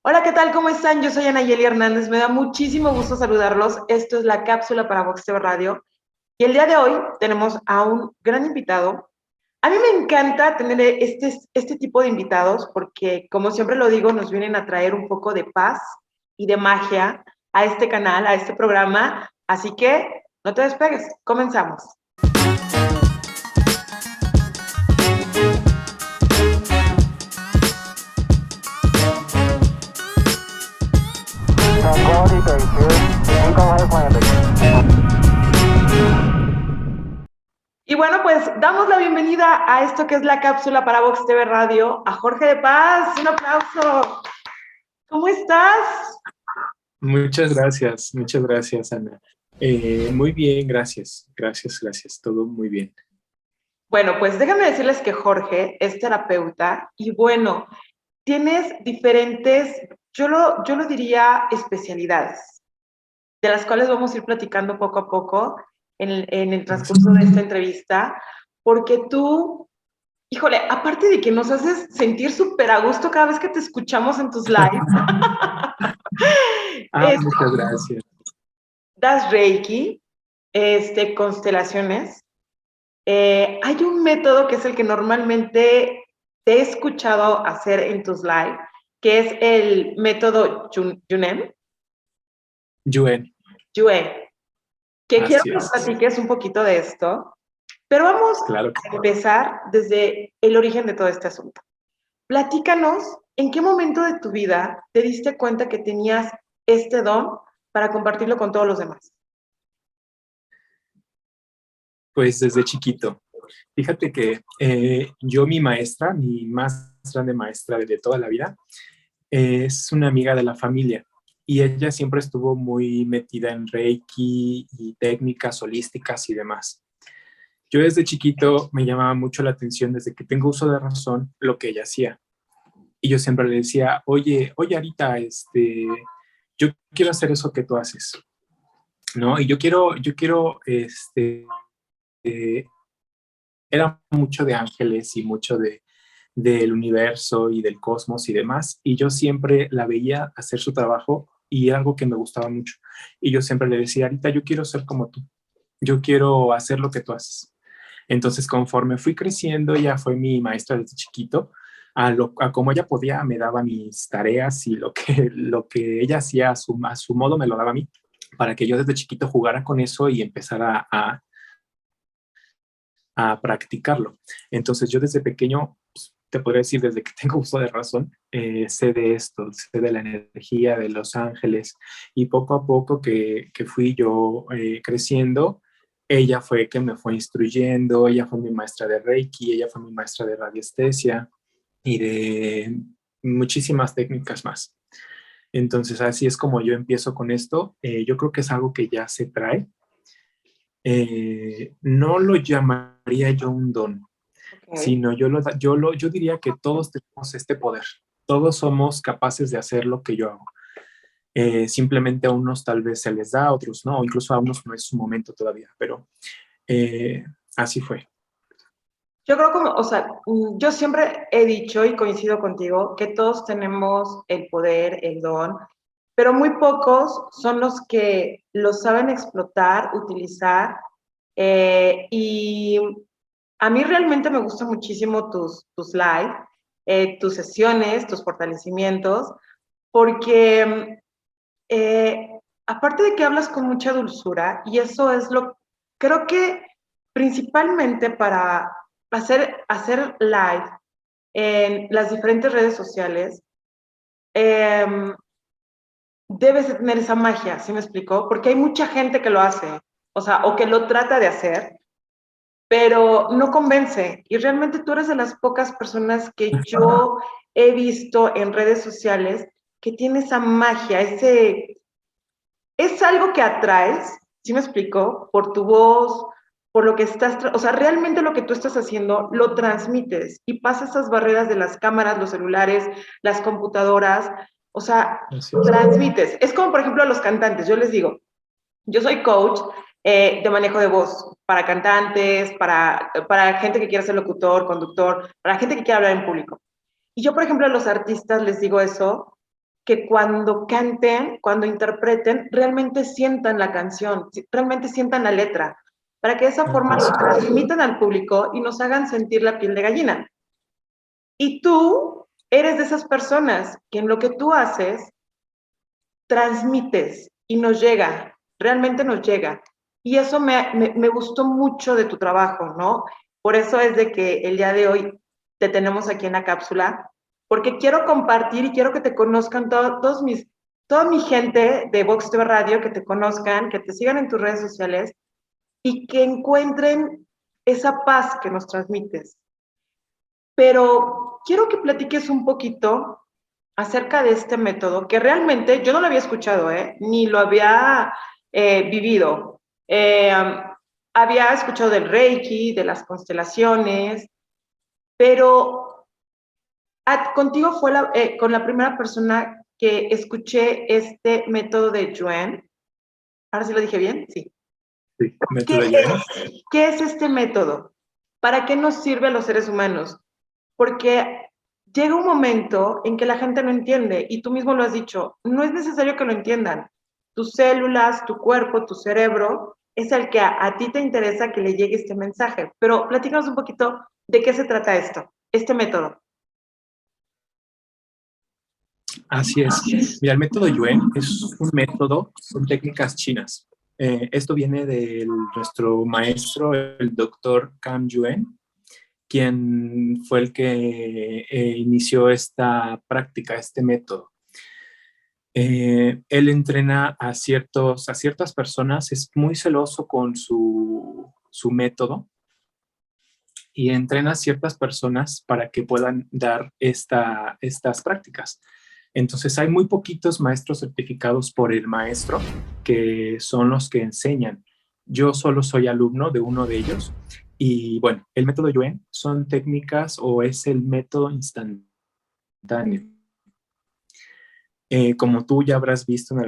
Hola, ¿qué tal? ¿Cómo están? Yo soy Anayeli Hernández. Me da muchísimo gusto saludarlos. Esto es la cápsula para Vox TV Radio. Y el día de hoy tenemos a un gran invitado. A mí me encanta tener este tipo de invitados porque, como siempre lo digo, nos vienen a traer un poco de paz y de magia a este canal, a este programa. Así que no te despegues. Comenzamos. Quality base here. Eagle has landed. Y bueno, pues damos la bienvenida a esto que es la cápsula para Vox TV Radio, a Jorge de Paz. Un aplauso. ¿Cómo estás? Muchas gracias, Ana. Muy bien, gracias, todo muy bien. Bueno, pues déjame decirles que Jorge es terapeuta y bueno, tienes diferentes, yo lo diría especialidades, de las cuales vamos a ir platicando poco a poco en el transcurso de esta entrevista, porque tú, híjole, aparte de que nos haces sentir súper a gusto cada vez que te escuchamos en tus lives, Muchas gracias. das Reiki, constelaciones. Hay un método que es el que normalmente te he escuchado hacer en tus live, que es el método Yunen, Yuen, Yue, que quiero así que nos es. platiques un poquito de esto, pero vamos Claro que a empezar desde el origen de todo este asunto. Platícanos, ¿en qué momento de tu vida te diste cuenta que tenías este don para compartirlo con todos los demás? pues desde chiquito. Fíjate que mi más grande maestra de toda la vida, es una amiga de la familia y ella siempre estuvo muy metida en Reiki y técnicas holísticas y demás. Yo desde chiquito me llamaba mucho la atención desde que tengo uso de razón lo que ella hacía. Y yo siempre le decía, oye, Arita, yo quiero hacer eso que tú haces, ¿no? Y eh, era mucho de ángeles y mucho del universo y del cosmos y demás. Y yo siempre la veía hacer su trabajo y era algo que me gustaba mucho. Y yo siempre le decía, Arita, yo quiero ser como tú. Yo quiero hacer lo que tú haces. Entonces, conforme fui creciendo, ella fue mi maestra desde chiquito. A como ella podía, me daba mis tareas y lo que ella hacía a su modo me lo daba a mí, para que yo desde chiquito jugara con eso y empezara a practicarlo. Entonces, yo desde pequeño, pues, te podría decir, desde que tengo uso de razón, sé de esto, sé de la energía, de los ángeles, y poco a poco que fui yo creciendo, ella fue que me fue instruyendo, ella fue mi maestra de Reiki, ella fue mi maestra de radiestesia y de muchísimas técnicas más. Entonces, así es como yo empiezo con esto. Yo creo que es algo que ya se trae. No lo llamaría yo un don, Okay. sino yo diría que todos tenemos este poder. Todos somos capaces de hacer lo que yo hago. Simplemente a unos tal vez se les da, a otros no, o incluso a unos no es su momento todavía, pero eh, así fue. Yo creo como, o sea, yo siempre he dicho y coincido contigo que todos tenemos el poder, el don, pero muy pocos son los que lo saben explotar, utilizar. Y a mí realmente me gustan muchísimo tus live, tus sesiones, tus fortalecimientos, porque aparte de que hablas con mucha dulzura, y eso es creo que principalmente para hacer live en las diferentes redes sociales, eh, debes de tener esa magia, ¿sí me explicó? Porque hay mucha gente que lo hace, o sea, o que lo trata de hacer, pero no convence. Y realmente tú eres de las pocas personas que yo he visto en redes sociales que tiene esa magia, es algo que atraes, ¿sí me explico? Por tu voz, por lo que o sea, realmente lo que tú estás haciendo lo transmites y pasa esas barreras de las cámaras, los celulares, las computadoras, o sea, Así es. transmites. Es como, por ejemplo, a los cantantes, yo les digo, yo soy coach de manejo de voz para cantantes, para gente que quiera ser locutor, conductor, para gente que quiera hablar en público. Y yo, por ejemplo, a los artistas les digo eso, que cuando canten, cuando interpreten, realmente sientan la canción, realmente sientan la letra, para que de esa forma lo transmitan al público y nos hagan sentir la piel de gallina. Y tú eres de esas personas que en lo que tú haces, transmites y nos llega, realmente nos llega. Y eso me gustó mucho de tu trabajo, ¿no? Por eso es de que el día de hoy te tenemos aquí en la cápsula, porque quiero compartir y quiero que te conozcan toda mi gente de Vox TV Radio, que te conozcan, que te sigan en tus redes sociales y que encuentren esa paz que nos transmites. Pero quiero que platiques un poquito acerca de este método, que realmente yo no lo había escuchado, ni lo había vivido. Había escuchado del Reiki, de las constelaciones, pero contigo fue con la primera persona que escuché este método de Yuen. ¿Ahora sí lo dije bien? Sí. Sí, método Yuen. ¿Qué es este método? ¿Para qué nos sirve a los seres humanos? Porque llega un momento en que la gente no entiende, y tú mismo lo has dicho, no es necesario que lo entiendan. Tus células, tu cuerpo, tu cerebro, es el que a ti te interesa que le llegue este mensaje. Pero platícanos un poquito de qué se trata esto, este método. Así es. Mira, el método Yuen es un método, son técnicas chinas. Esto viene de nuestro maestro, el doctor Cam Yuen, quien fue el que inició esta práctica, este método. Él entrena a ciertas personas, es muy celoso con su método y entrena a ciertas personas para que puedan dar estas prácticas. Entonces hay muy poquitos maestros certificados por el maestro que son los que enseñan. Yo solo soy alumno de uno de ellos y bueno, el método Yuen son técnicas o es el método instantáneo. Como tú ya habrás visto en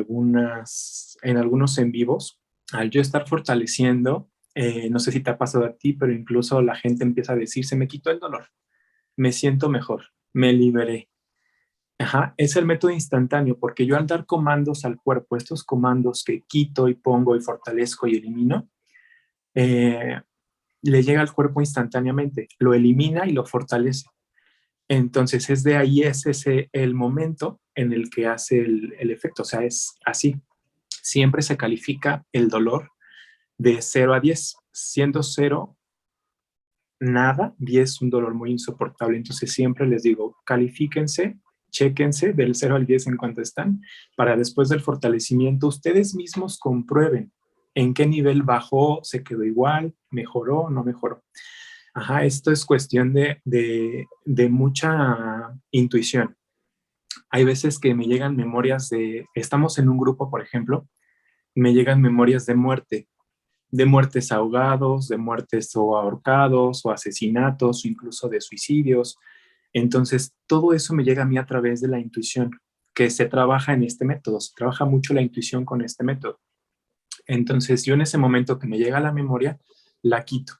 algunos en vivos, al yo estar fortaleciendo, no sé si te ha pasado a ti, pero incluso la gente empieza a decir, se me quitó el dolor, me siento mejor, me liberé. Ajá, es el método instantáneo, porque yo al dar comandos al cuerpo, estos comandos que quito y pongo y fortalezco y elimino, eh, le llega al cuerpo instantáneamente, lo elimina y lo fortalece. Entonces es de ahí, es ese el momento en el que hace el efecto, o sea, es así. Siempre se califica el dolor de 0 a 10, siendo 0 nada, 10 un dolor muy insoportable. Entonces siempre les digo, califíquense, chéquense del 0 al 10 en cuanto están, para después del fortalecimiento ustedes mismos comprueben en qué nivel bajó, se quedó igual, mejoró, no mejoró. Ajá, esto es cuestión de mucha intuición. Hay veces que me llegan memorias estamos en un grupo, por ejemplo, me llegan memorias de muertes ahogados, de muertes o ahorcados, o asesinatos, o incluso de suicidios. Entonces, todo eso me llega a mí a través de la intuición, que se trabaja en este método, se trabaja mucho la intuición con este método. Entonces, yo en ese momento que me llega la memoria, la quito.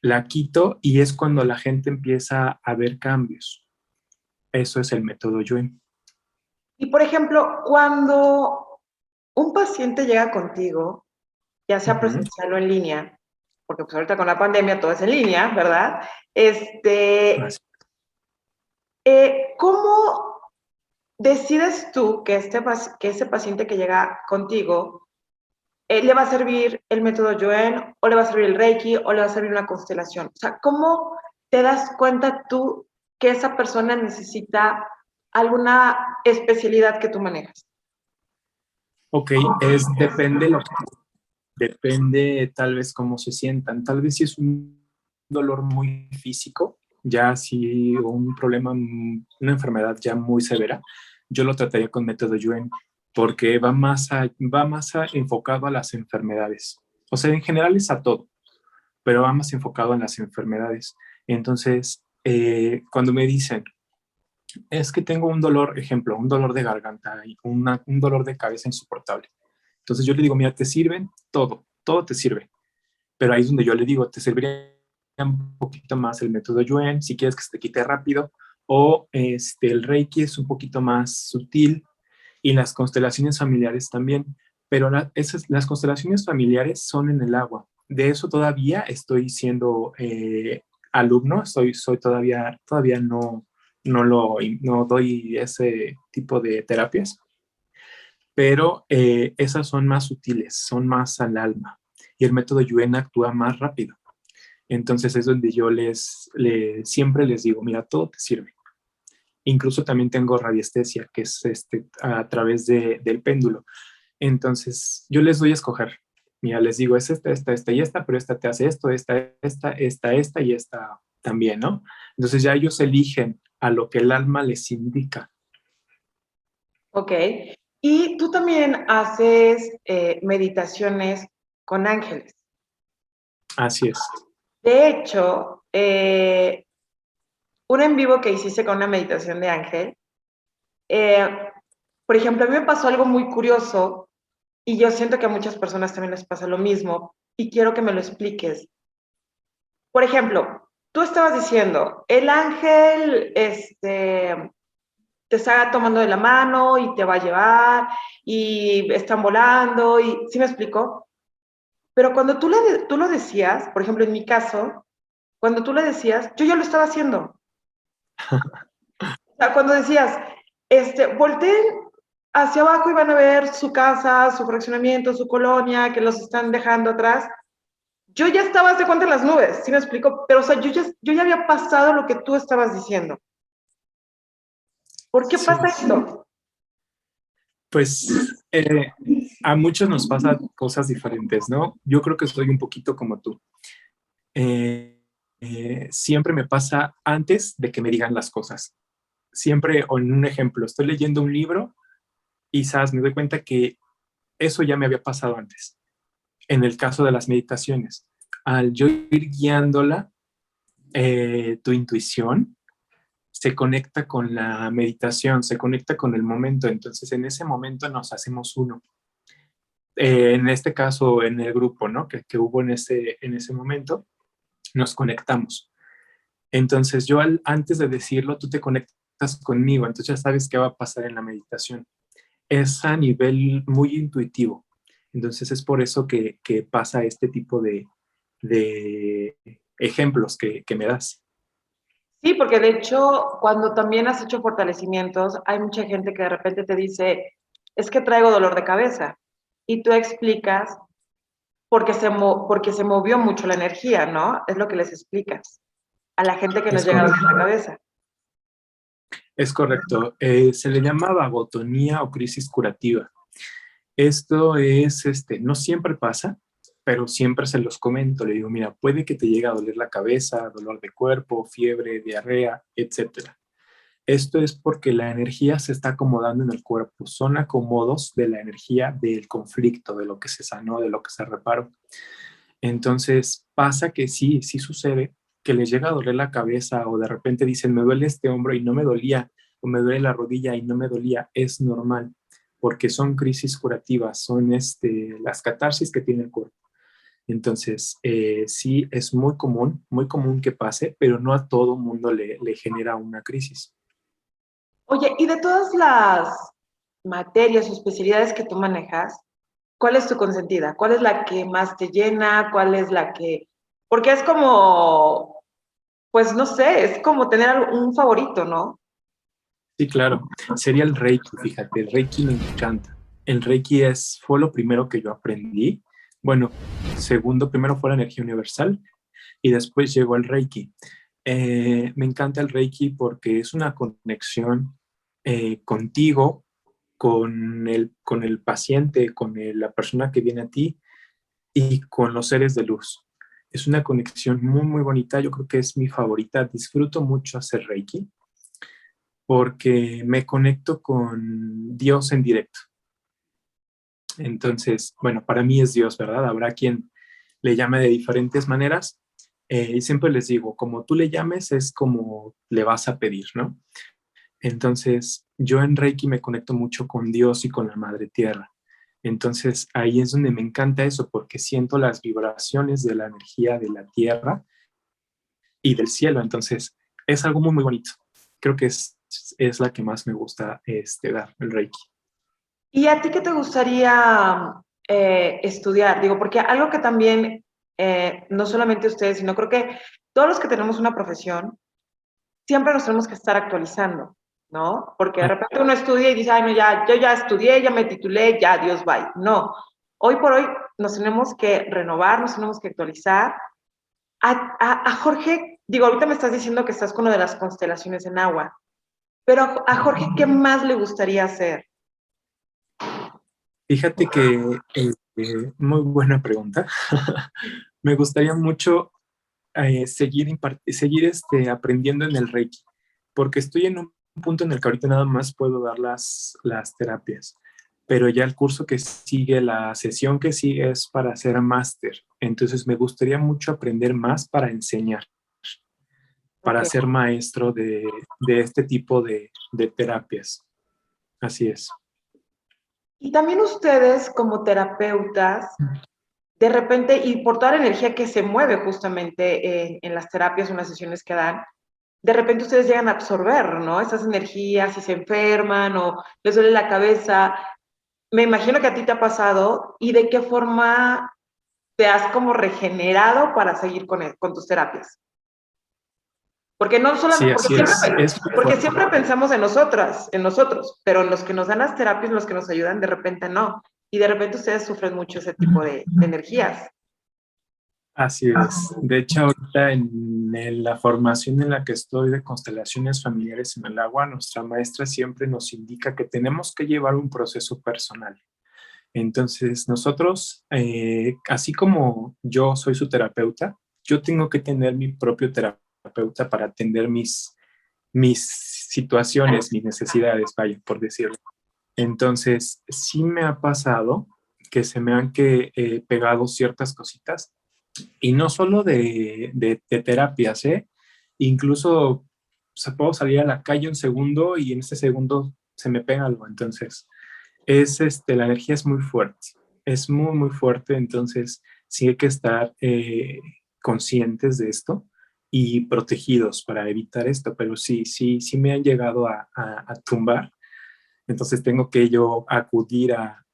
La quito y es cuando la gente empieza a ver cambios. Eso es el método Yuen. Y por ejemplo, cuando un paciente llega contigo, ya sea presencial o en línea, porque pues ahorita con la pandemia todo es en línea, ¿verdad? ¿Cómo decides tú que ese paciente que llega contigo le va a servir el método Yuen, o le va a servir el Reiki, o le va a servir una constelación? O sea, ¿cómo te das cuenta tú que esa persona necesita alguna especialidad que tú manejas? Ok, depende tal vez cómo se sientan. Tal vez si es un dolor muy físico, ya si un problema, una enfermedad ya muy severa, yo lo trataría con método Yuen porque enfocado a las enfermedades. O sea, en general es a todo, pero va más enfocado en las enfermedades. Entonces, cuando me dicen, es que tengo un dolor, ejemplo, un dolor de garganta y un dolor de cabeza insoportable. Entonces yo le digo, mira, te sirven todo te sirve. Pero ahí es donde yo le digo, te serviría un poquito más el método Yuen, si quieres que se te quite rápido, o el Reiki es un poquito más sutil, y las constelaciones familiares también, pero las constelaciones familiares son en el agua. De eso todavía estoy siendo alumno, soy todavía no doy ese tipo de terapias, pero esas son más sutiles, son más al alma, y el método Yuen actúa más rápido. Entonces es donde yo siempre les digo, mira, todo te sirve. Incluso también tengo radiestesia, que es a través del péndulo. Entonces yo les doy a escoger. Mira, les digo, es esta y esta, pero esta te hace esto, esta y esta también, ¿no? Entonces ya ellos eligen a lo que el alma les indica. Ok. Y tú también haces meditaciones con ángeles. Así es. De hecho, un en vivo que hiciste con una meditación de ángel, eh, por ejemplo, a mí me pasó algo muy curioso y yo siento que a muchas personas también les pasa lo mismo y quiero que me lo expliques. Por ejemplo, tú estabas diciendo, el ángel te está tomando de la mano y te va a llevar y están volando y ¿sí me explicó? Pero cuando tú lo decías, por ejemplo, en mi caso, cuando tú le decías, yo ya lo estaba haciendo. O sea, cuando decías, volteen hacia abajo y van a ver su casa, su fraccionamiento, su colonia, que los están dejando atrás. Yo ya estaba de cuenta en las nubes, ¿sí me explico? Pero, o sea, yo ya había pasado lo que tú estabas diciendo. ¿Por qué Sí. pasa esto? Pues a muchos nos pasa cosas diferentes, ¿no? Yo creo que soy un poquito como tú. Siempre me pasa antes de que me digan las cosas. Siempre, o en un ejemplo, estoy leyendo un libro y, ¿sabes? Me doy cuenta que eso ya me había pasado antes. En el caso de las meditaciones, al yo ir guiándola, tu intuición se conecta con la meditación, se conecta con el momento. Entonces, en ese momento nos hacemos uno. En este caso, en el grupo, ¿no? Que hubo en ese momento, nos conectamos. Entonces, antes de decirlo, tú te conectas conmigo, entonces ya sabes qué va a pasar en la meditación. Es a nivel muy intuitivo. Entonces, es por eso que pasa este tipo de ejemplos que me das. Sí, porque de hecho, cuando también has hecho fortalecimientos, hay mucha gente que de repente te dice, es que traigo dolor de cabeza. Y tú explicas porque se movió mucho la energía, ¿no? Es lo que les explicas a la gente que nos Es llega a correcto. doler la cabeza. Es correcto. Se le llama vagotonía o crisis curativa. Esto no siempre pasa, pero siempre se los comento. Le digo, mira, puede que te llegue a doler la cabeza, dolor de cuerpo, fiebre, diarrea, etcétera. Esto es porque la energía se está acomodando en el cuerpo. Son acomodos de la energía del conflicto, de lo que se sanó, de lo que se reparó. Entonces pasa que sí sucede que les llega a doler la cabeza o de repente dicen, me duele este hombro y no me dolía, o me duele la rodilla y no me dolía. Es normal, porque son crisis curativas, son las catarsis que tiene el cuerpo. Entonces, sí, es muy común que pase, pero no a todo mundo le genera una crisis. Oye, y de todas las materias o especialidades que tú manejas, ¿cuál es tu consentida? ¿Cuál es la que más te llena? ¿Cuál es la que...? Porque es como, pues no sé, es como tener un favorito, ¿no? Sí, claro. Sería el Reiki, fíjate, el Reiki me encanta. El Reiki fue lo primero que yo aprendí. Bueno, segundo, primero fue la energía universal y después llegó el Reiki. Me encanta el Reiki porque es una conexión contigo, con el paciente, la persona que viene a ti y con los seres de luz. Es una conexión muy, muy bonita. Yo creo que es mi favorita. Disfruto mucho hacer Reiki porque me conecto con Dios en directo. Entonces, bueno, para mí es Dios, ¿verdad? Habrá quien le llame de diferentes maneras. Y siempre les digo, como tú le llames, es como le vas a pedir, ¿no? Entonces, yo en Reiki me conecto mucho con Dios y con la Madre Tierra. Entonces, ahí es donde me encanta eso, porque siento las vibraciones de la energía de la Tierra y del cielo. Entonces, es algo muy, muy bonito. Creo que es la que más me gusta dar, el Reiki. ¿Y a ti qué te gustaría estudiar? Digo, porque algo que también, no solamente ustedes, sino creo que todos los que tenemos una profesión, siempre nos tenemos que estar actualizando, ¿no? Porque de Ah, repente uno estudia y dice, ay, no, ya, yo ya estudié, ya me titulé, ya, Dios, bye. No, hoy por hoy nos tenemos que renovar, nos tenemos que actualizar. A Jorge, digo, ahorita me estás diciendo que estás con lo de las constelaciones en agua, pero a Jorge, ¿qué más le gustaría hacer? fíjate que muy buena pregunta. Me gustaría mucho seguir aprendiendo en el Reiki, porque estoy en un punto en el que ahorita nada más puedo dar las terapias, pero ya el curso que sigue, la sesión que sigue es para hacer máster. Entonces me gustaría mucho aprender más para enseñar, para Okay. ser maestro de este tipo de terapias. Así es. Y también ustedes como terapeutas, de repente, y por toda la energía que se mueve justamente en las terapias o en las sesiones que dan, de repente ustedes llegan a absorber, ¿no? Esas energías y se enferman o les duele la cabeza. Me imagino que a ti te ha pasado y de qué forma te has como regenerado para seguir con tus terapias. Porque no Sí, solamente, así es muy porque fuerte. siempre pensamos en nosotros, pero en los que nos dan las terapias, los que nos ayudan, de repente no. Y de repente ustedes sufren mucho ese tipo de energías. Así es. De hecho, ahorita en la formación en la que estoy de constelaciones familiares en el agua, nuestra maestra siempre nos indica que tenemos que llevar un proceso personal. Entonces, nosotros, así como yo soy su terapeuta, yo tengo que tener mi propio terapeuta para atender mis situaciones, mis necesidades, vaya, por decirlo. Entonces, sí me ha pasado que se me han pegado ciertas cositas y no solo de terapias, ¿eh? Incluso puedo salir a la calle un segundo y en ese segundo se me pega algo. Entonces, la energía es muy fuerte, es muy, muy fuerte. Entonces, sí hay que estar conscientes de esto y protegidos para evitar esto. Pero sí, sí, sí me han llegado a tumbar. Entonces, tengo que yo acudir a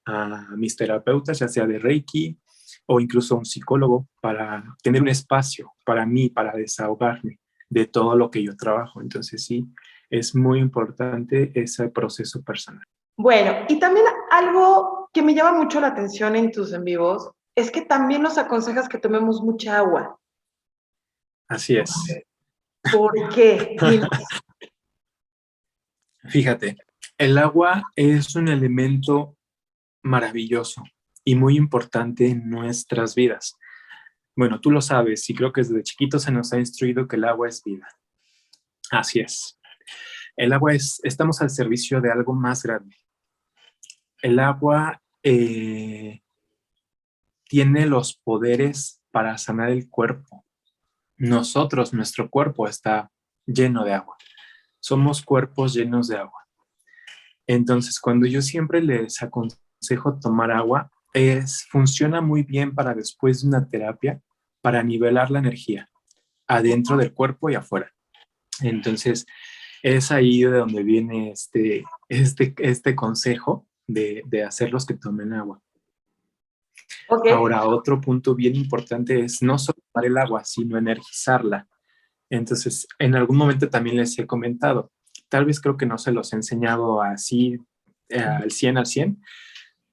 mis terapeutas, ya sea de Reiki o incluso un psicólogo, para tener un espacio para mí, para desahogarme de todo lo que yo trabajo. Entonces sí, es muy importante ese proceso personal. Bueno, y también algo que me llama mucho la atención en tus en vivos es que también nos aconsejas que tomemos mucha agua. Así es. ¿Por qué? Dinos. Fíjate, el agua es un elemento maravilloso y muy importante en nuestras vidas. Bueno, tú lo sabes y creo que desde chiquito se nos ha instruido que el agua es vida. Así es. Estamos al servicio de algo más grande. El agua tiene los poderes para sanar el cuerpo. Nuestro cuerpo está lleno de agua. Somos cuerpos llenos de agua. Entonces, cuando yo siempre les aconsejo tomar agua, funciona muy bien para después de una terapia, para nivelar la energía adentro del cuerpo y afuera. Entonces, es ahí de donde viene este consejo de hacerlos que tomen agua. Ok. Ahora, otro punto bien importante es no solo tomar el agua, sino energizarla. Entonces, en algún momento también les he comentado, tal vez creo que no se los he enseñado así al 100,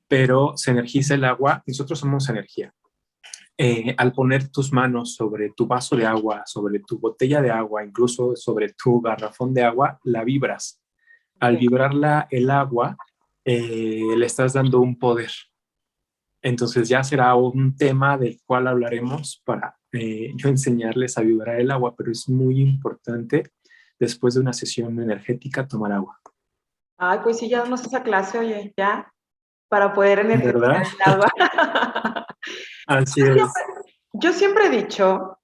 pero se energiza el agua, nosotros somos energía. Al poner tus manos sobre tu vaso de agua, sobre tu botella de agua, incluso sobre tu garrafón de agua, la vibras. Al Okay. vibrarla el agua, le estás dando un poder. Entonces ya será un tema del cual hablaremos para yo enseñarles a vibrar el agua, pero es muy importante después de una sesión energética tomar agua. Ay, pues sí, ya damos esa clase, oye, ya, para poder energizar ¿Verdad? el agua. Así Yo es. siempre, yo siempre he dicho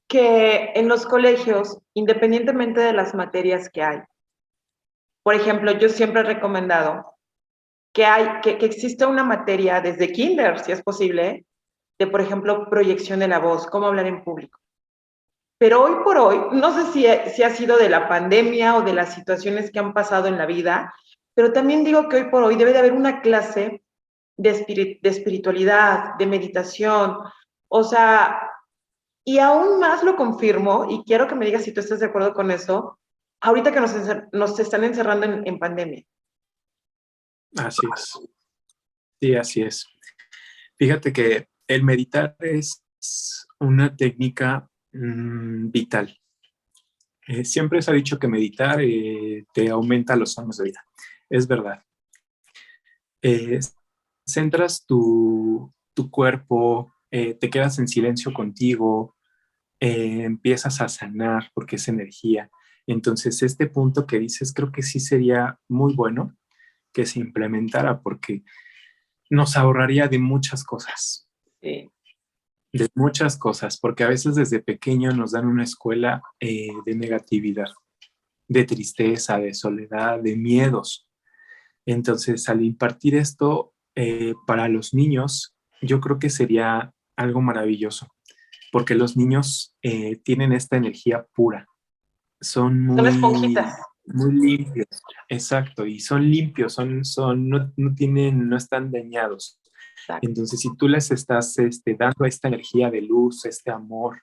que en los colegios, independientemente de las materias que hay, por ejemplo, yo siempre he recomendado que exista una materia desde kinder, si es posible, de, por ejemplo, proyección de la voz, cómo hablar en público. Pero hoy por hoy, no sé si ha sido de la pandemia o de las situaciones que han pasado en la vida, pero también digo que hoy por hoy debe de haber una clase de espiritualidad, de meditación, o sea, y aún más lo confirmo, y quiero que me digas si tú estás de acuerdo con eso, ahorita que nos están encerrando en pandemia. Así es. Sí, así es. Fíjate que el meditar es una técnica vital. Siempre se ha dicho que meditar te aumenta los años de vida. Es verdad. Eh, Centras tu cuerpo, te quedas en silencio contigo, empiezas a sanar porque es energía. Entonces, este punto que dices, creo que sí sería muy bueno que se implementara porque nos ahorraría de muchas cosas. Sí. De muchas cosas, porque a veces desde pequeño nos dan una escuela de negatividad, de tristeza, de soledad, de miedos. Entonces, al impartir esto para los niños, yo creo que sería algo maravilloso, porque los niños tienen esta energía pura, son Son esponjitas. muy limpios, exacto, y son limpios, no tienen, no están dañados. Exacto. Entonces, si tú les estás dando esta energía de luz, este amor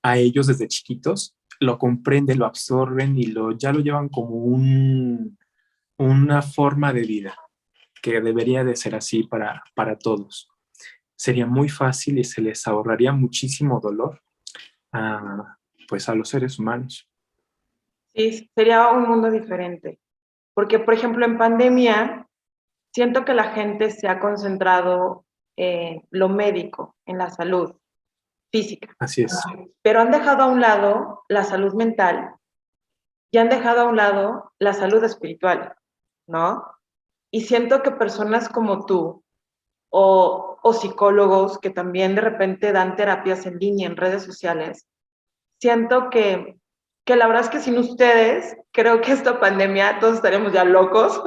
a ellos desde chiquitos, lo comprenden, lo absorben y ya lo llevan como una forma de vida que debería de ser así para todos. Sería muy fácil y se les ahorraría muchísimo dolor pues a los seres humanos. Sí, sería un mundo diferente. Porque, por ejemplo, en pandemia, siento que la gente se ha concentrado en lo médico, en la salud física, Así es. pero han dejado a un lado la salud mental y han dejado a un lado la salud espiritual, ¿no? Y siento que personas como tú o psicólogos que también de repente dan terapias en línea, en redes sociales, siento que la verdad es que sin ustedes, creo que esta pandemia todos estaríamos ya locos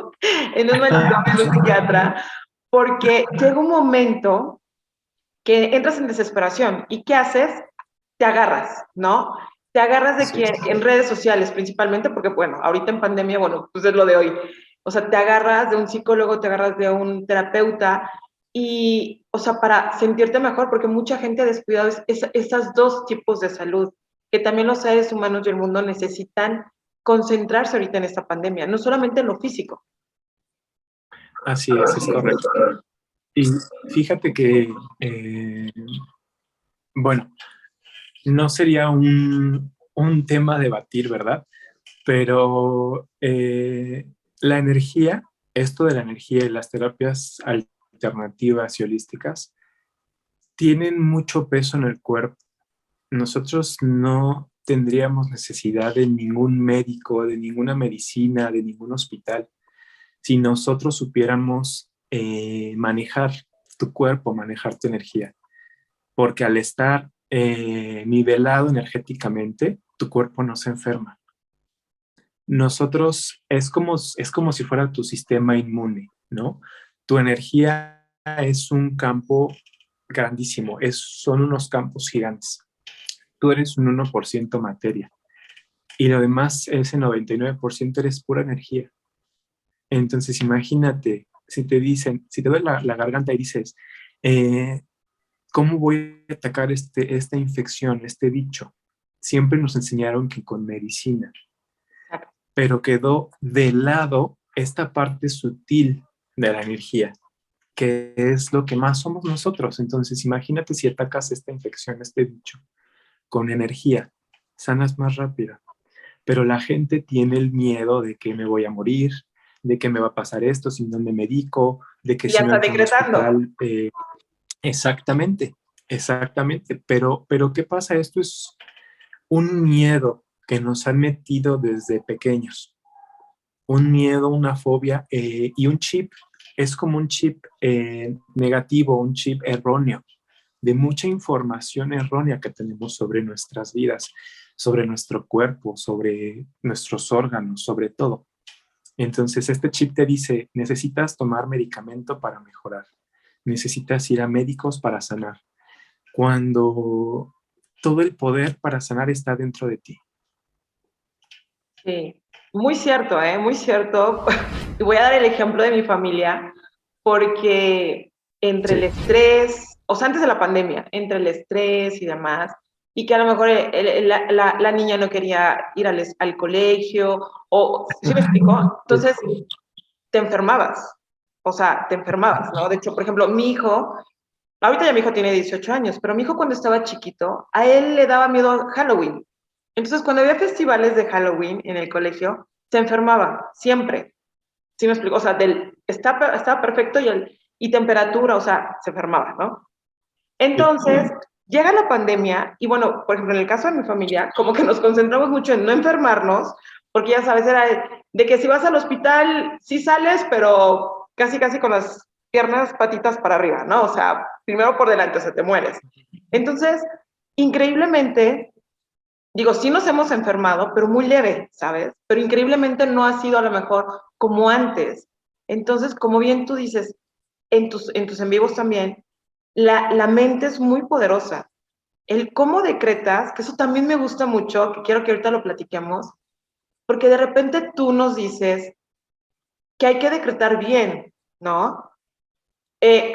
en un manicomio, en un psiquiatra, porque llega un momento que entras en desesperación y ¿qué haces? Te agarras, ¿no? Te agarras de Así quien es. en redes sociales principalmente, porque bueno, ahorita en pandemia, bueno, pues es lo de hoy. O sea, te agarras de un psicólogo, te agarras de un terapeuta y, o sea, para sentirte mejor, porque mucha gente ha descuidado esas dos tipos de salud, que también los seres humanos y el mundo necesitan concentrarse ahorita en esta pandemia, no solamente en lo físico. Así es correcto. Y fíjate que, bueno, no sería un tema a debatir, ¿verdad? Pero la energía, esto de la energía y las terapias alternativas y holísticas, tienen mucho peso en el cuerpo. Nosotros no tendríamos necesidad de ningún médico, de ninguna medicina, de ningún hospital, si nosotros supiéramos manejar tu cuerpo, manejar tu energía. Porque al estar nivelado energéticamente, tu cuerpo no se enferma. Nosotros es como si fuera tu sistema inmune, ¿no? Tu energía es un campo grandísimo, son unos campos gigantes. Tú eres un 1% materia y lo demás, ese 99% eres pura energía. Entonces imagínate, si te duele la garganta y dices, eh, ¿cómo voy a atacar esta infección, este bicho? Siempre nos enseñaron que con medicina, pero quedó de lado esta parte sutil de la energía, que es lo que más somos nosotros. Entonces, imagínate si atacas esta infección, este bicho, con energía, sanas más rápido. Pero la gente tiene el miedo de que me voy a morir, de que me va a pasar esto si no me medico, de que Y ya si no está entro a un decretando. hospital. Exactamente, exactamente. Pero ¿qué pasa? Esto es un miedo que nos han metido desde pequeños, un miedo, una fobia y un chip. Es como un chip negativo, un chip erróneo, de mucha información errónea que tenemos sobre nuestras vidas, sobre nuestro cuerpo, sobre nuestros órganos, sobre todo. Entonces, este chip te dice, necesitas tomar medicamento para mejorar, necesitas ir a médicos para sanar, cuando todo el poder para sanar está dentro de ti. Sí, muy cierto, ¿eh? Muy cierto. Y voy a dar el ejemplo de mi familia, porque entre el Sí. estrés, o sea, antes de la pandemia, entre el estrés y demás, y que a lo mejor la niña no quería ir al colegio, o, ¿sí me explico? Entonces, te enfermabas, o sea, te enfermabas, ¿no? De hecho, por ejemplo, mi hijo, ahorita ya mi hijo tiene 18 años, pero mi hijo cuando estaba chiquito, a él le daba miedo Halloween. Entonces, cuando había festivales de Halloween en el colegio, se enfermaba, siempre. ¿Sí me explico? O sea, estaba perfecto y temperatura, o sea, se enfermaba, ¿no? Sí. Entonces, llega la pandemia y bueno, por ejemplo, en el caso de mi familia, como que nos concentramos mucho en no enfermarnos, porque ya sabes, era de que si vas al hospital, sí sales, pero casi, casi con las piernas, patitas para arriba, ¿no? O sea, primero por delante, o sea, te mueres. Entonces, increíblemente, digo, sí nos hemos enfermado, pero muy leve, ¿sabes? Pero increíblemente no ha sido a lo mejor como antes. Entonces, como bien tú dices, en tus en vivos también, la mente es muy poderosa. El cómo decretas, que eso también me gusta mucho, que quiero que ahorita lo platiquemos, porque de repente tú nos dices que hay que decretar bien, ¿no?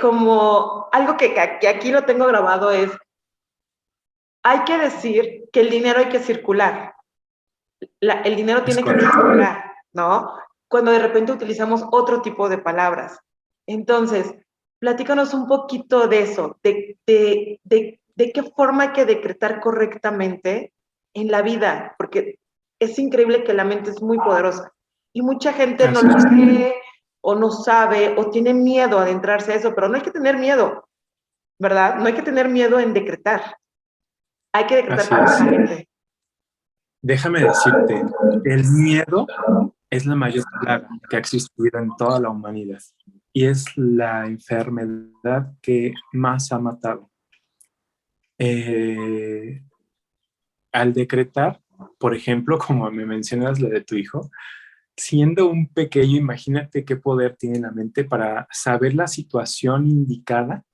Como algo que aquí lo tengo grabado es, hay que decir que el dinero hay que circular. El dinero Es tiene que correcto. circular, ¿no? Cuando de repente utilizamos otro tipo de palabras. Entonces, platícanos un poquito de eso, de qué forma hay que decretar correctamente en la vida, porque es increíble que la mente es muy poderosa y mucha gente no Así lo es. cree o no sabe o tiene miedo a adentrarse a eso, pero no hay que tener miedo, ¿verdad? No hay que tener miedo en decretar, hay que decretar Así es. correctamente. Déjame decirte, el miedo es la mayor plaga que ha existido en toda la humanidad y es la enfermedad que más ha matado. Eh, Al decretar, por ejemplo, como me mencionas la de tu hijo, siendo un pequeño, imagínate qué poder tiene la mente para saber la situación indicada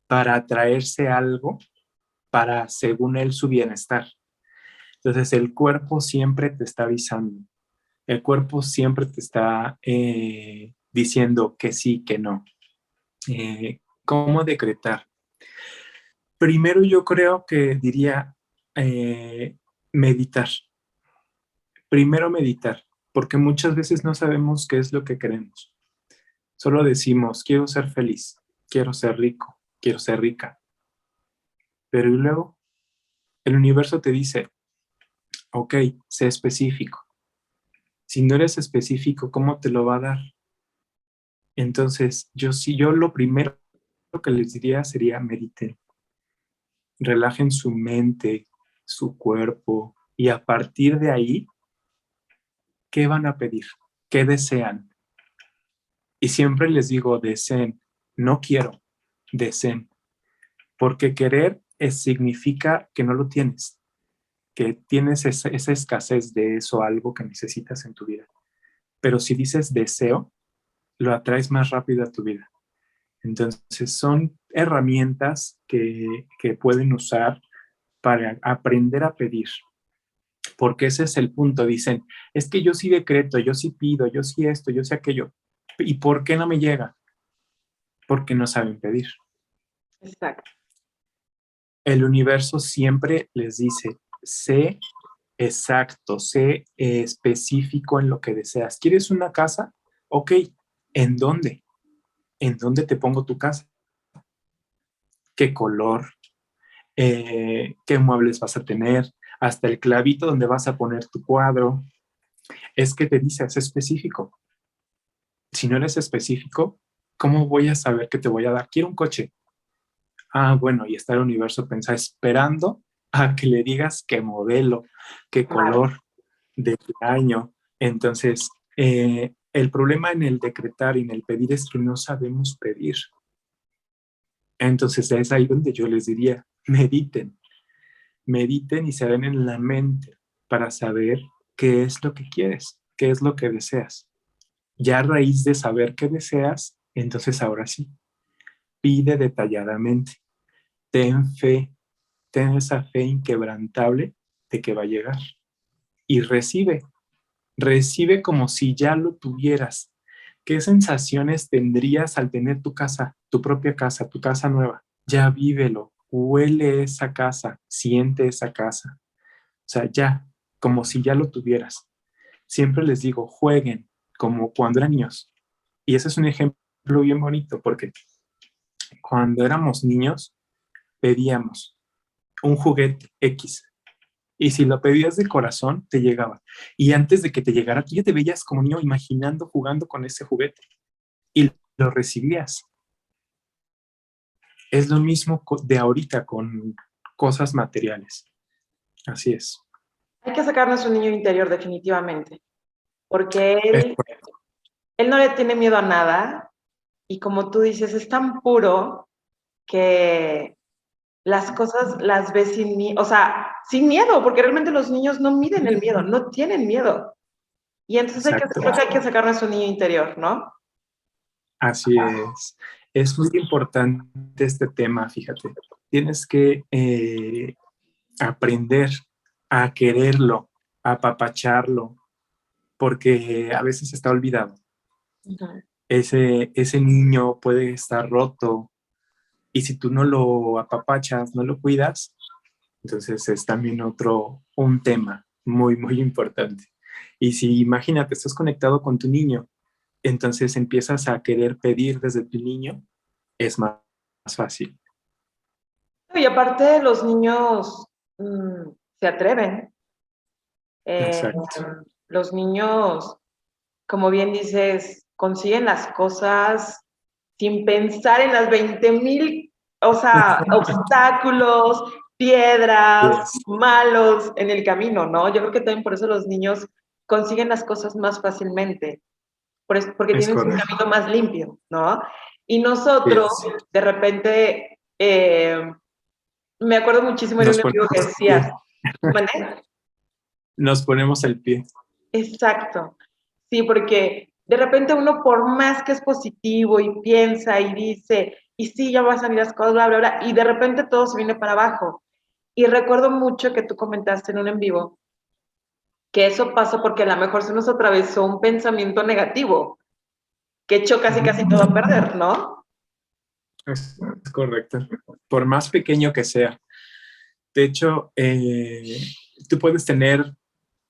para atraerse algo para, según él, su bienestar. Entonces, el cuerpo siempre te está avisando. El cuerpo siempre te está diciendo que sí, que no. ¿Cómo decretar? Primero yo creo que diría eh, meditar. Primero meditar, porque muchas veces no sabemos qué es lo que queremos. Solo decimos, quiero ser feliz, quiero ser rico, quiero ser rica. Pero y luego el universo te dice, ok, sé específico. Si no eres específico, ¿cómo te lo va a dar? Entonces, yo lo primero que les diría sería mediten, relajen su mente, su cuerpo y a partir de ahí, ¿qué van a pedir? ¿Qué desean? Y siempre les digo, deseen, no quiero, deseen, porque querer significa que no lo tienes, que tienes esa escasez de eso, algo que necesitas en tu vida. Pero si dices deseo, lo atraes más rápido a tu vida. Entonces son herramientas que pueden usar para aprender a pedir, porque ese es el punto. Dicen, es que yo sí decreto, yo sí pido, yo sí esto, yo sí aquello. ¿Y por qué no me llega? Porque no saben pedir. Exacto. El universo siempre les dice, sé exacto, sé específico en lo que deseas. ¿Quieres una casa? Ok, ¿en dónde? ¿En dónde te pongo tu casa? ¿Qué color? ¿Qué muebles vas a tener? Hasta el clavito donde vas a poner tu cuadro. Es que te dice, es específico. Si no eres específico, ¿cómo voy a saber que te voy a dar? Quiero un coche. Ah, bueno, y está el universo pensando, esperando a que le digas qué modelo, qué Claro. color, de qué año. Entonces, el problema en el decretar y en el pedir es que no sabemos pedir. Entonces, es ahí donde yo les diría, mediten y se den en la mente para saber qué es lo que quieres, qué es lo que deseas. Ya a raíz de saber qué deseas, entonces ahora sí, pide detalladamente, ten fe, ten esa fe inquebrantable de que va a llegar y recibe como si ya lo tuvieras. ¿Qué sensaciones tendrías al tener tu casa, tu propia casa, tu casa nueva? Ya vívelo, huele esa casa, siente esa casa. O sea, ya, como si ya lo tuvieras. Siempre les digo, jueguen como cuando eran niños. Y ese es un ejemplo bien bonito porque cuando éramos niños pedíamos un juguete X. Y si lo pedías de corazón, te llegaba. Y antes de que te llegara, tú ya te veías como niño imaginando jugando con ese juguete y lo recibías. Es lo mismo de ahorita con cosas materiales. Así es. Hay que sacarnos un niño interior definitivamente, porque Es él no le tiene miedo a nada y como tú dices, es tan puro que las cosas las ves sin miedo, o sea, sin miedo, porque realmente los niños no miden el miedo, no tienen miedo. Y entonces exacto. creo que hay que sacarnos un niño interior, ¿no? Así es. Es muy importante este tema, fíjate. Tienes que aprender a quererlo, a apapacharlo, porque a veces está olvidado. Uh-huh. Ese niño puede estar roto y si tú no lo apapachas, no lo cuidas, entonces es también un tema muy, muy importante. Y si imagínate, estás conectado con tu niño, entonces empiezas a querer pedir desde tu niño, es más fácil. Y aparte los niños se atreven. Eh, Exacto. los niños, como bien dices, consiguen las cosas sin pensar en las 20,000, o sea, obstáculos, piedras, Yes. malos en el camino, ¿no? Yo creo que también por eso los niños consiguen las cosas más fácilmente, porque Es tienen su correcto. camino más limpio, ¿no? Y nosotros, Yes. de repente, me acuerdo muchísimo de Nos un amigo ponemos que el pie. decías, ¿mané? Nos ponemos el pie. Exacto. Sí, porque de repente uno por más que es positivo y piensa y dice, y sí, ya van a salir las cosas, bla, bla, bla, y de repente todo se viene para abajo. Y recuerdo mucho que tú comentaste en un en vivo que eso pasa porque a lo mejor se nos atravesó un pensamiento negativo que echó casi casi todo a perder, ¿no? Es correcto. Por más pequeño que sea. De hecho, tú puedes tener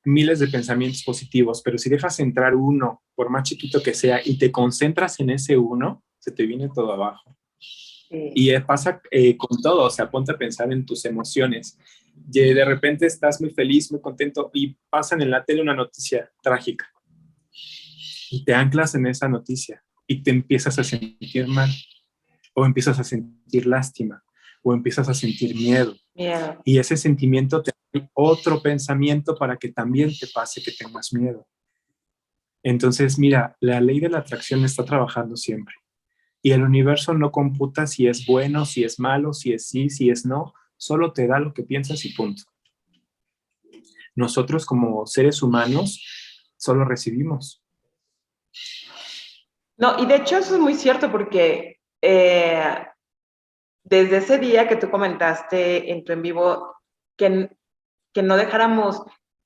miles de pensamientos positivos, pero si dejas entrar uno, por más chiquito que sea, y te concentras en ese uno, se te viene todo abajo. Sí. Y pasa con todo, o sea, ponte a pensar en tus emociones. Y de repente estás muy feliz, muy contento y pasan en la tele una noticia trágica y te anclas en esa noticia y te empiezas a sentir mal o empiezas a sentir lástima o empiezas a sentir miedo. Miedo. Y ese sentimiento te da otro pensamiento para que también te pase que tengas miedo. Entonces, mira, la ley de la atracción está trabajando siempre. Y el universo no computa si es bueno, si es malo, si es sí, si es no. Solo te da lo que piensas y punto. Nosotros como seres humanos solo recibimos. No, y de hecho eso es muy cierto porque desde ese día que tú comentaste en tu en vivo que, que no dejáramos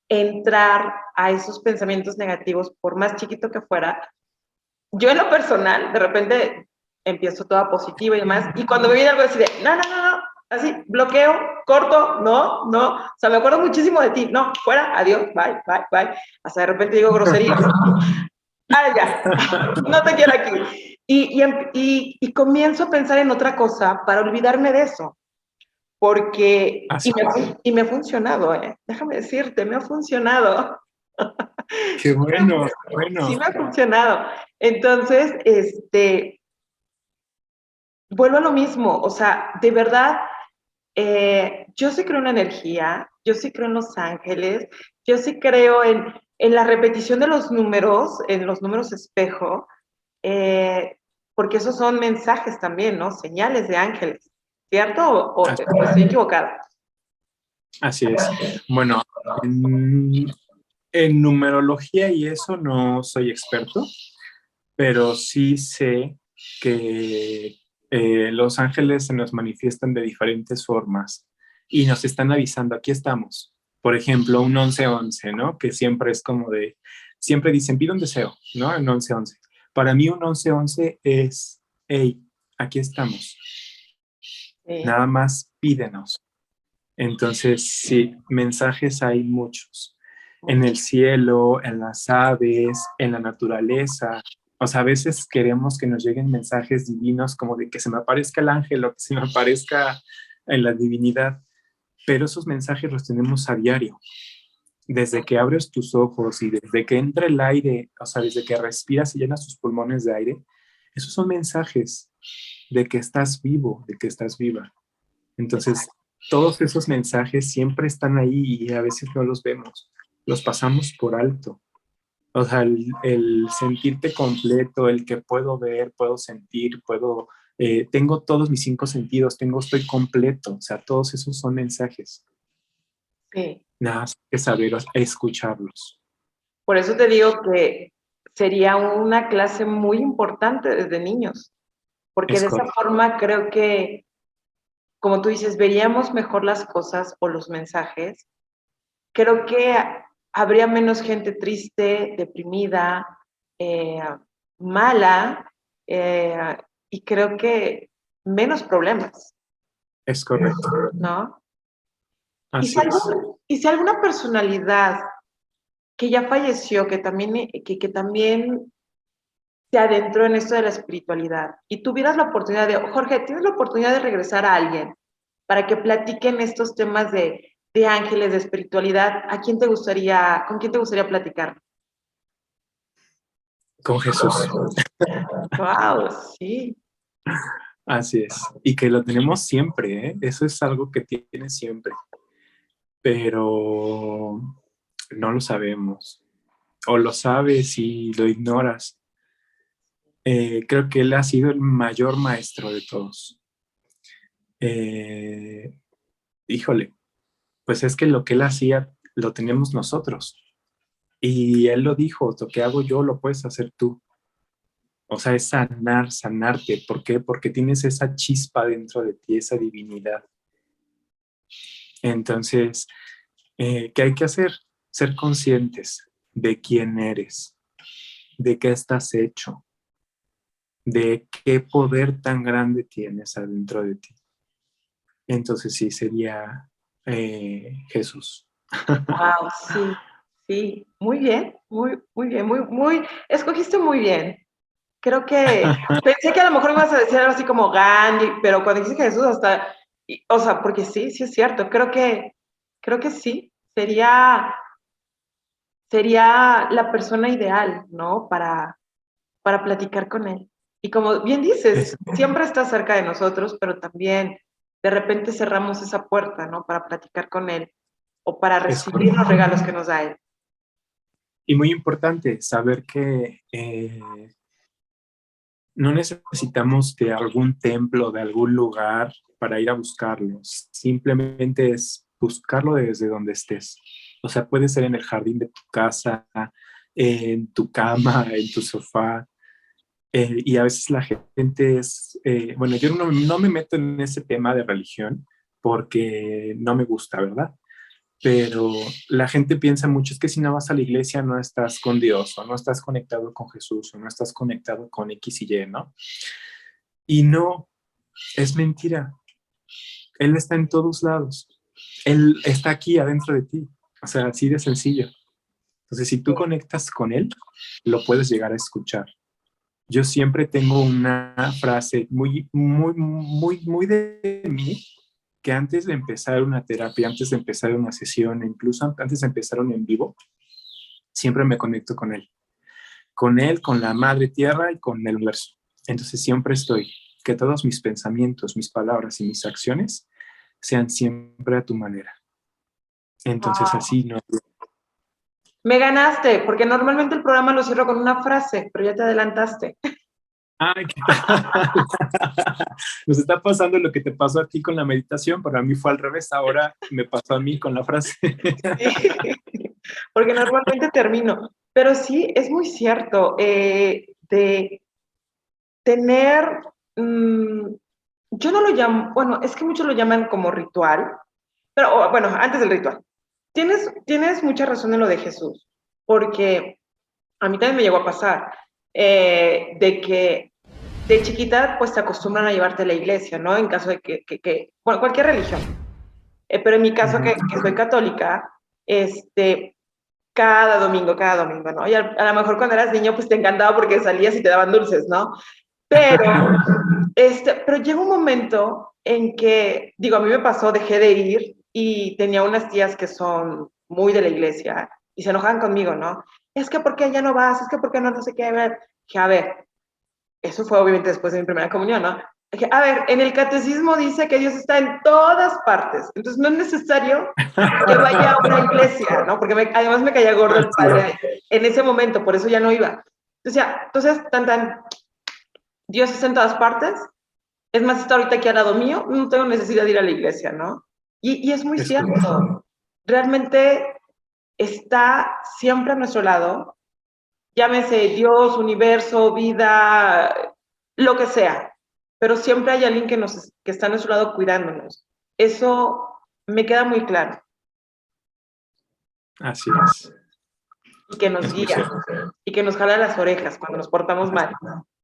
entrar a esos pensamientos negativos, por más chiquito que fuera, yo en lo personal, de repente empiezo toda positiva y demás, y cuando me viene algo así de, no, no, no, no, así, bloqueo, corto, no, no, o sea, me acuerdo muchísimo de ti, no, fuera, adiós, bye, bye, bye, hasta de repente digo groserías, ah, ya, no te quiero aquí. Y comienzo a pensar en otra cosa para olvidarme de eso, porque, Así es. y me ha funcionado, déjame decirte, me ha funcionado. Qué bueno, Sí bueno. me ha funcionado. Entonces, vuelvo a lo mismo, o sea, de verdad, yo sí creo en la energía, yo sí creo en los ángeles, yo sí creo en la repetición de los números, en los números espejo, eh, porque esos son mensajes también, ¿no? Señales de ángeles, ¿cierto? O Así, estoy equivocada. así es. Bueno, en numerología y eso no soy experto, pero sí sé que los ángeles se nos manifiestan de diferentes formas y nos están avisando, aquí estamos. Por ejemplo, un 11-11, ¿no? Que siempre es como de, siempre dicen, pide un deseo, ¿no? En 11-11. Para mí un 1111 es, hey, aquí estamos, Sí. nada más pídenos. Entonces, sí, mensajes hay muchos. En el cielo, en las aves, en la naturaleza. O sea, a veces queremos que nos lleguen mensajes divinos como de que se me aparezca el ángel o que se me aparezca en la divinidad, pero esos mensajes los tenemos a diario. Desde que abres tus ojos y desde que entra el aire, o sea, desde que respiras y llenas tus pulmones de aire, esos son mensajes de que estás vivo, de que estás viva. Entonces, Exacto. todos esos mensajes siempre están ahí y a veces no los vemos, los pasamos por alto. O sea, el sentirte completo, el que puedo ver, puedo sentir, tengo todos mis 5 sentidos, estoy completo. O sea, todos esos son mensajes. Sí. Nada más que saber escucharlos. Por eso te digo que sería una clase muy importante desde niños, porque Es de esa correcto. forma creo que, como tú dices, veríamos mejor las cosas o los mensajes. Creo que habría menos gente triste, deprimida, eh, mala, eh, y creo que menos problemas, Es correcto. ¿no? Así es. Y si alguna personalidad que ya falleció, que también se adentró en esto de la espiritualidad y tuvieras la oportunidad Jorge, tienes la oportunidad de regresar a alguien para que platiquen estos temas de ángeles, de espiritualidad, con quién te gustaría platicar? Con Jesús. Wow, sí, Así es. Y que lo tenemos siempre, ¿eh? Eso es algo que tiene siempre. Pero no lo sabemos. O lo sabes y lo ignoras. Creo que él ha sido el mayor maestro de todos. Eh, híjole, pues es que lo que él hacía lo tenemos nosotros. Y él lo dijo, lo que hago yo lo puedes hacer tú. O sea, es sanarte. ¿Por qué? Porque tienes esa chispa dentro de ti, esa divinidad. Entonces, ¿qué hay que hacer? Ser conscientes de quién eres, de qué estás hecho, de qué poder tan grande tienes adentro de ti. Entonces sí, sería Jesús. wow, sí, sí, muy bien, muy bien, escogiste muy bien. Creo que pensé que a lo mejor ibas a decir algo así como Gandhi, pero cuando dices Jesús hasta, o sea, porque sí, sí es cierto, creo que sí, sería la persona ideal, ¿no? Para platicar con él. Y como bien dices, Es, siempre está cerca de nosotros, pero también de repente cerramos esa puerta, ¿no? Para platicar con él o para es recibir los correcto. regalos que nos da él. Y muy importante saber que no necesitamos de algún templo, de algún lugar para ir a buscarlo. Simplemente es buscarlo desde donde estés. O sea, puede ser en el jardín de tu casa, en tu cama, en tu sofá. Y a veces la gente bueno, yo no me meto en ese tema de religión porque no me gusta, ¿verdad? Pero la gente piensa mucho, es que si no vas a la iglesia no estás con Dios, o no estás conectado con Jesús, o no estás conectado con X y Y, ¿no? Y no, es mentira. Él está en todos lados. Él está aquí adentro de ti. O sea, así de sencillo. Entonces, si tú conectas con él, lo puedes llegar a escuchar. Yo siempre tengo una frase muy de mí, que antes de empezar una terapia, antes de empezar una sesión, incluso antes de empezar un en vivo, siempre me conecto con él, con la madre tierra y con el universo. Entonces siempre estoy, que todos mis pensamientos, mis palabras y mis acciones sean siempre a tu manera. Entonces Wow. así no. Me ganaste, porque normalmente el programa lo cierro con una frase, pero ya te adelantaste. Ay, ¿qué tal? Nos está pasando lo que te pasó a ti con la meditación, pero a mí fue al revés. Ahora me pasó a mí con la frase. Sí, porque normalmente termino. Pero sí, es muy cierto, de tener, yo no lo llamo, bueno, es que muchos lo llaman como ritual, pero bueno, antes del ritual. Tienes mucha razón en lo de Jesús, porque a mí también me llegó a pasar. de que de chiquita pues te acostumbran a llevarte a la iglesia, ¿no? En caso de bueno, cualquier religión. Pero en mi caso, que soy católica, cada domingo, ¿no? Y a lo mejor cuando eras niño, pues te encantaba porque salías y te daban dulces, ¿no? Pero, pero llega un momento en que, digo, a mí me pasó, dejé de ir y tenía unas tías que son muy de la iglesia y se enojaban conmigo, ¿no? Es que ¿por qué ya no vas? Es que ¿por qué no sé qué? A ver, dije, a ver, eso fue obviamente después de mi primera comunión, ¿no? Dije, a ver, en el catecismo dice que Dios está en todas partes, entonces no es necesario que vaya a una iglesia, ¿no? Porque además me caía gordo el padre en ese momento, por eso ya no iba. Entonces, Dios está en todas partes, es más, está ahorita aquí al lado mío, no tengo necesidad de ir a la iglesia, ¿no? Y es muy cierto, realmente está siempre a nuestro lado, llámese Dios, universo, vida, lo que sea, pero siempre hay alguien que está a nuestro lado cuidándonos. Eso me queda muy claro. Así es. Y que nos guía, y que nos jala las orejas cuando nos portamos mal.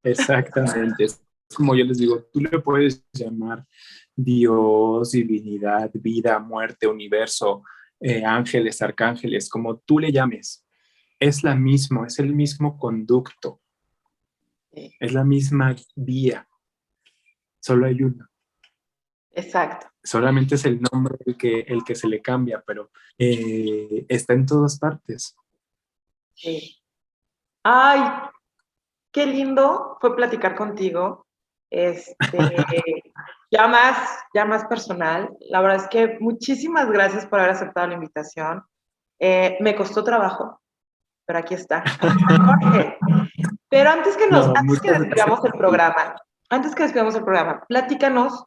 Exactamente. Es como yo les digo, tú le puedes llamar Dios, divinidad, vida, muerte, universo, ángeles, arcángeles, como tú le llames. Es es el mismo conducto, Sí. es la misma vía, solo hay uno. Exacto. Solamente es el nombre el que se le cambia, pero está en todas partes. Sí. Ay, qué lindo fue platicar contigo. Ya más personal. La verdad es que muchísimas gracias por haber aceptado la invitación. Me costó trabajo, pero aquí está. Jorge, pero antes que despidamos el programa, platícanos,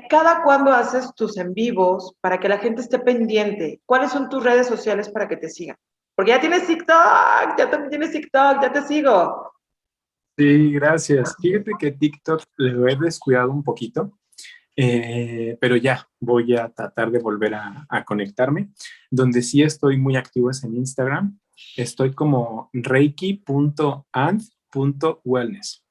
¿cada cuándo haces tus en vivos para que la gente esté pendiente? ¿Cuáles son tus redes sociales para que te sigan? Porque ya tienes TikTok, ya también tienes TikTok, ya te sigo. Sí, gracias. Fíjate que TikTok lo he descuidado un poquito, pero ya voy a tratar de volver a conectarme. Donde sí estoy muy activo es en Instagram. Estoy como reiki.and.wellness.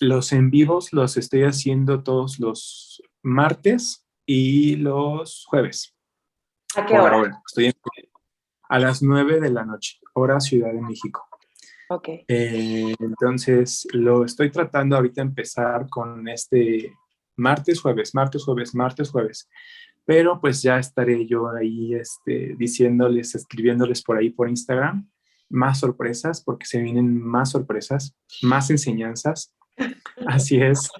Los en vivos los estoy haciendo todos los martes y los jueves. ¿A qué Por hora? ahora, estoy a las 9 de la noche, hora Ciudad de México. Ok. Entonces, lo estoy tratando ahorita de empezar con este martes, jueves, martes, jueves, martes, jueves. Pero pues ya estaré yo ahí diciéndoles, escribiéndoles por ahí por Instagram más sorpresas, porque se vienen más sorpresas, más enseñanzas. Así es.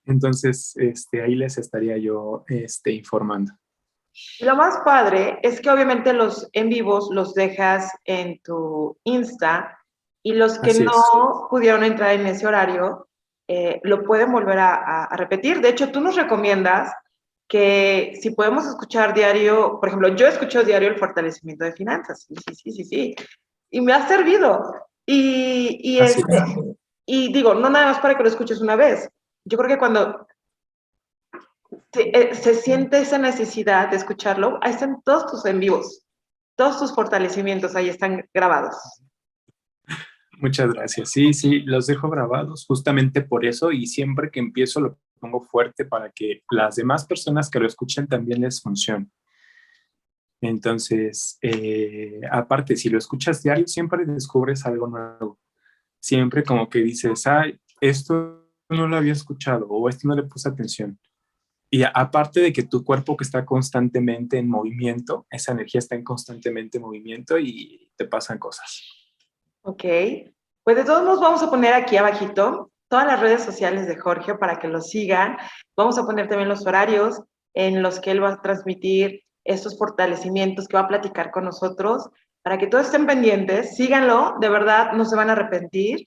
Entonces, ahí les estaría yo informando. Lo más padre es que obviamente los en vivos los dejas en tu Insta y los que Así no es. pudieron entrar en ese horario lo pueden volver a repetir. De hecho, tú nos recomiendas que si podemos escuchar diario, por ejemplo, yo escucho diario el fortalecimiento de finanzas. Sí, sí, sí, sí, sí. Y me ha servido. Así es. Y digo, no nada más para que lo escuches una vez. Yo creo que cuando se siente esa necesidad de escucharlo, ahí están todos tus en vivos, todos tus fortalecimientos ahí están grabados. Muchas gracias. Sí, sí, los dejo grabados justamente por eso y siempre que empiezo lo pongo fuerte para que las demás personas que lo escuchen también les funcione. Entonces, aparte, si lo escuchas diario, siempre descubres algo nuevo. Siempre como que dices, ay, esto no lo había escuchado o esto no le puse atención. Y aparte de que tu cuerpo que está constantemente en movimiento, esa energía está en constantemente movimiento y te pasan cosas. Ok, pues de todos modos vamos a poner aquí abajito todas las redes sociales de Jorge para que lo sigan. Vamos a poner también los horarios en los que él va a transmitir estos fortalecimientos que va a platicar con nosotros, para que todos estén pendientes, síganlo, de verdad no se van a arrepentir.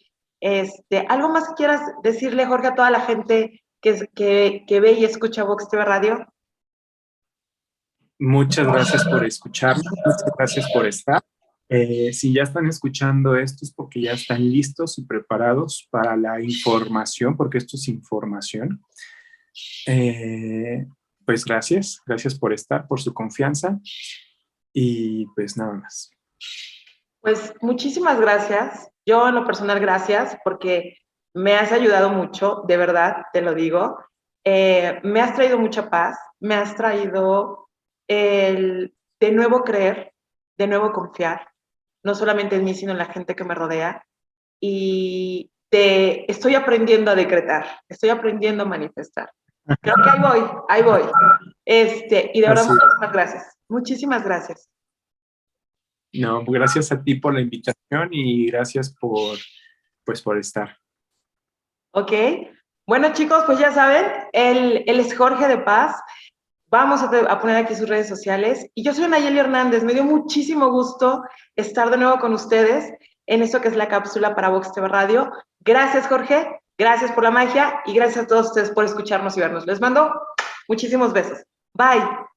¿Algo más que quieras decirle, Jorge, a toda la gente que ve y escucha Vox TV Radio? Muchas gracias por escucharme, muchas gracias por estar. Si ya están escuchando esto es porque ya están listos y preparados para la información, porque esto es información. Pues gracias por estar, por su confianza y pues nada más. Pues muchísimas gracias. Yo en lo personal, gracias, porque me has ayudado mucho, de verdad, te lo digo. Me has traído mucha paz, me has traído el de nuevo creer, de nuevo confiar, no solamente en mí, sino en la gente que me rodea. Y te estoy aprendiendo a decretar, estoy aprendiendo a manifestar. Creo que ahí voy, ahí voy. Y de verdad, Así. muchísimas gracias. Muchísimas gracias. No, pues gracias a ti por la invitación y gracias pues, por estar. Ok. Bueno, chicos, pues ya saben, él es Jorge de Paz. Vamos a poner aquí sus redes sociales. Y yo soy Nayeli Hernández. Me dio muchísimo gusto estar de nuevo con ustedes en esto que es la cápsula para Vox TV Radio. Gracias, Jorge. Gracias por la magia y gracias a todos ustedes por escucharnos y vernos. Les mando muchísimos besos. Bye.